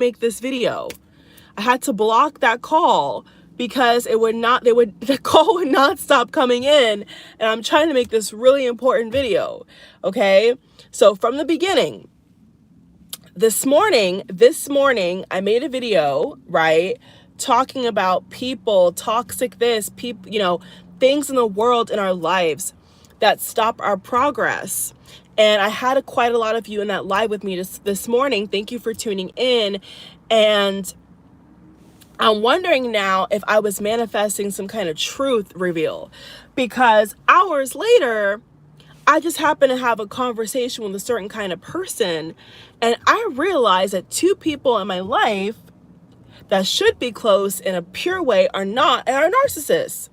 make this video. I had to block that call because the call would not stop coming in, and I'm trying to make this really important video. Okay. So from the beginning, this morning, I made a video, right? Talking about people, toxic people, things in the world, in our lives that stop our progress. And I had quite a lot of you in that live with me this morning. Thank you for tuning in. And I'm wondering now if I was manifesting some kind of truth reveal, because hours later, I just happened to have a conversation with a certain kind of person, and I realized that two people in my life that should be close in a pure way are not, and are narcissists.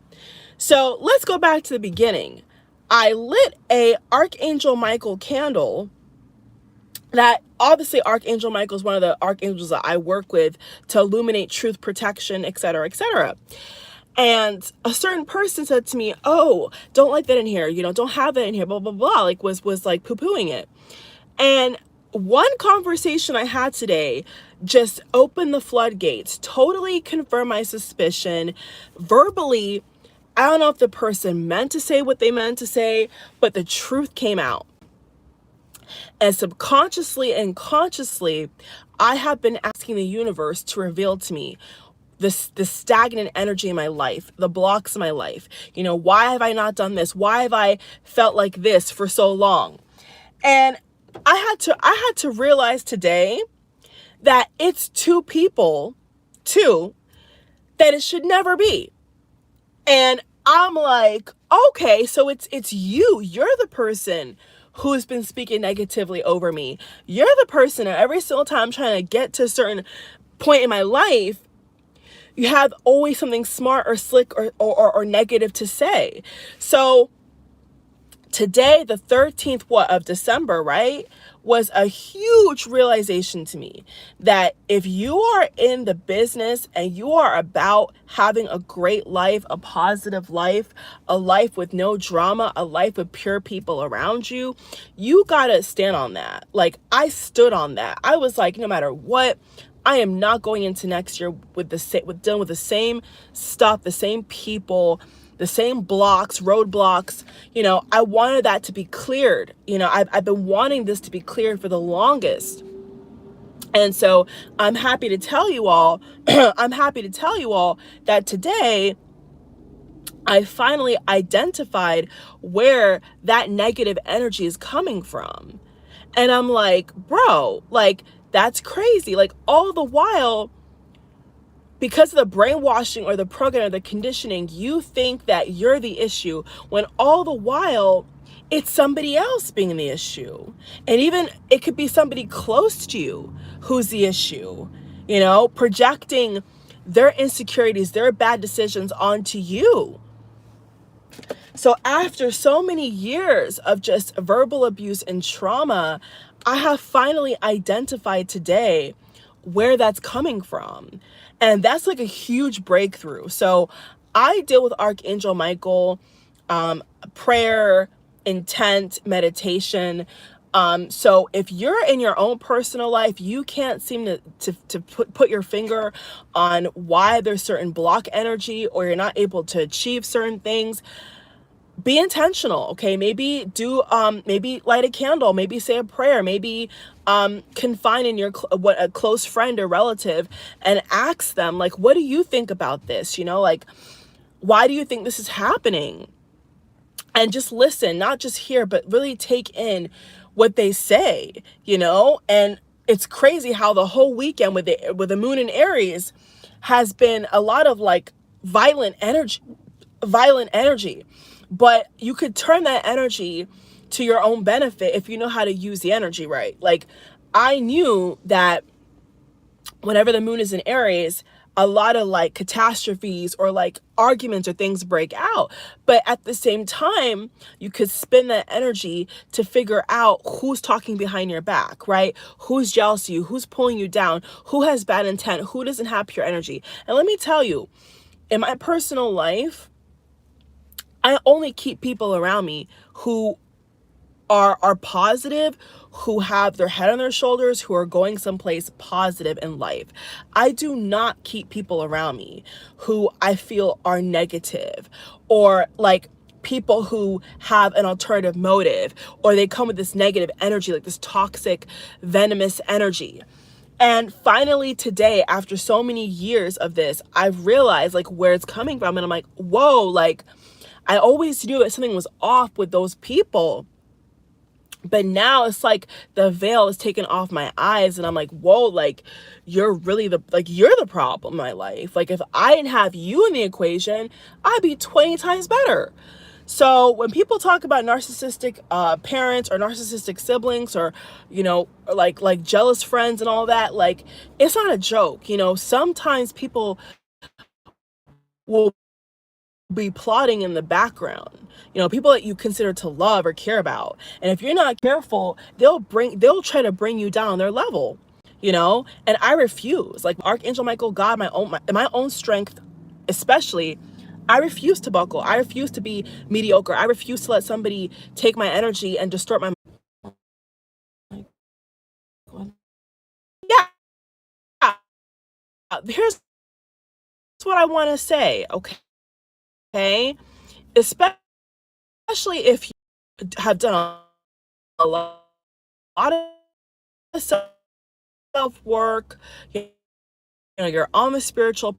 So let's go back to the beginning. I lit a Archangel Michael candle. That obviously Archangel Michael is one of the archangels that I work with to illuminate truth, protection, etc., etc. And a certain person said to me, "Oh, don't like that in here. Don't have that in here." Blah blah blah. Like was like poo-pooing it. And one conversation I had today just opened the floodgates. Totally confirmed my suspicion. Verbally, I don't know if the person meant to say what they meant to say, but the truth came out. And subconsciously and consciously, I have been asking the universe to reveal to me the stagnant energy in my life, the blocks in my life. Why have I not done this? Why have I felt like this for so long? And I had to realize today that it's two people, that it should never be. And I'm like, okay, so it's you. You're the person who's been speaking negatively over me. You're the person that every single time I'm trying to get to a certain point in my life, you have always something smart or slick or negative to say. So today, the 13th of December, right, was a huge realization to me that if you are in the business and you are about having a great life, a positive life, a life with no drama, a life with pure people around you, you gotta stand on that. Like, I stood on that. I was like, no matter what, I am not going into next year with dealing with the same stuff, the same people, the same roadblocks. I wanted that to be cleared. I've been wanting this to be cleared for the longest. And so I'm happy to tell you all, that today I finally identified where that negative energy is coming from. And I'm like, bro, like, that's crazy. Like, all the while, because of the brainwashing or the program or the conditioning, you think that you're the issue, when all the while it's somebody else being the issue. And even it could be somebody close to you who's the issue, projecting their insecurities, their bad decisions onto you. So after so many years of just verbal abuse and trauma, I have finally identified today where that's coming from. And that's like a huge breakthrough. So I deal with Archangel Michael, prayer, intent, meditation. So if you're in your own personal life, you can't seem to put your finger on why there's certain block energy, or you're not able to achieve certain things, be intentional. Okay. Maybe maybe light a candle, maybe say a prayer, maybe confine in a close friend or relative and ask them, like, what do you think about this? Like, why do you think this is happening? And just listen, not just hear, but really take in what they say, and it's crazy how the whole weekend with the moon in Aries has been a lot of like violent energy. But you could turn that energy to your own benefit if you know how to use the energy right. Like, I knew that whenever the moon is in Aries, a lot of like catastrophes or like arguments or things break out. But at the same time, you could spin that energy to figure out who's talking behind your back, right? Who's jealous of you, who's pulling you down, who has bad intent, who doesn't have pure energy. And let me tell you, in my personal life, I only keep people around me who are positive, who have their head on their shoulders, who are going someplace positive in life. I do not keep people around me who I feel are negative, or like people who have an alternative motive, or they come with this negative energy, like this toxic, venomous energy. And finally today, after so many years of this, I've realized like where it's coming from. And I'm like, whoa, like I always knew that something was off with those people. But now it's like the veil is taken off my eyes and I'm like, whoa, like you're really you're the problem in my life. Like if I didn't have you in the equation, I'd be 20 times better. So when people talk about narcissistic parents or narcissistic siblings, or like jealous friends and all that, like it's not a joke. Sometimes people will be plotting in the background, people that you consider to love or care about, and if you're not careful, they'll try to bring you down on their level. And I refuse. Like Archangel Michael, God, my own strength especially, I refuse to buckle. I refuse to be mediocre. I refuse to let somebody take my energy and distort my. Yeah, here's what I want to say, okay? Especially if you have done a lot of self-work, you're on the spiritual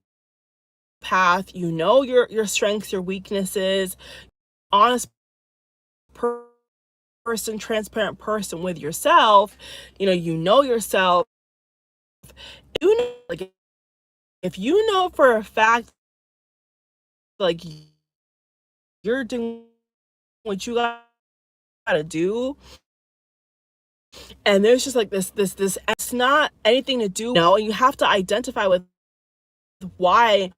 path, your strengths, your weaknesses, honest person, transparent person with yourself, you know yourself. Like if you know for a fact, like you're doing what you gotta do, and there's just like this, it's not anything to do, and you have to identify with why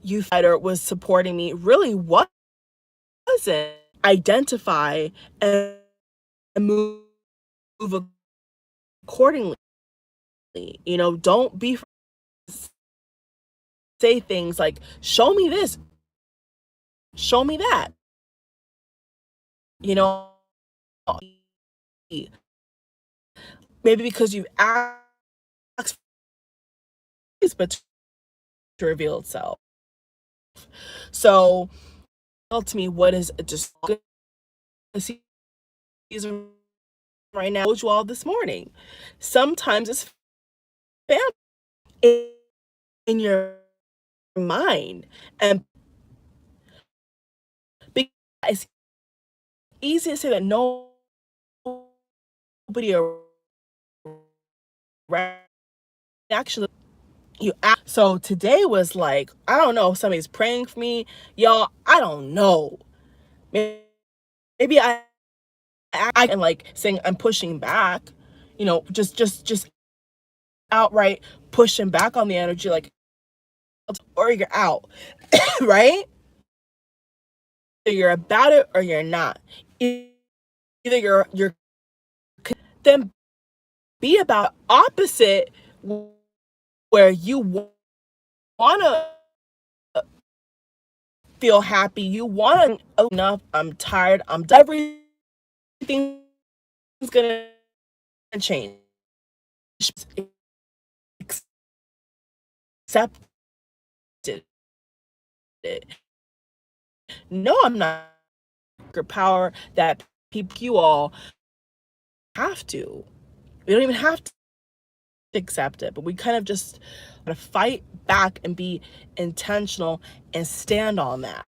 you fighter was supporting me really wasn't. Identify and move accordingly. Don't be say things like, show me this, show me that. Maybe because you've asked but to reveal itself. So tell to me what is just season right now. I told you all this morning. Sometimes it's family in your mind, and because it's easy to say that nobody around actually you act. So today was like, I don't know if somebody's praying for me, y'all. I don't know. Maybe I can like saying I'm pushing back, just outright pushing back on the energy, like, or you're out, right? Either you're about it or you're not. Either you're then be about opposite, where you want to feel happy, you want to enough, I'm tired, I'm done. Everything's gonna change. Accept it. No, I'm not. Power that you all have to. We don't even have to accept it, but we kind of just want to fight back and be intentional and stand on that.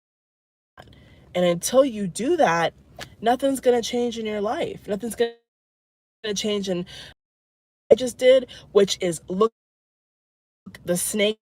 And until you do that, nothing's gonna change in your life. Nothing's gonna change in I just did, which is look the snake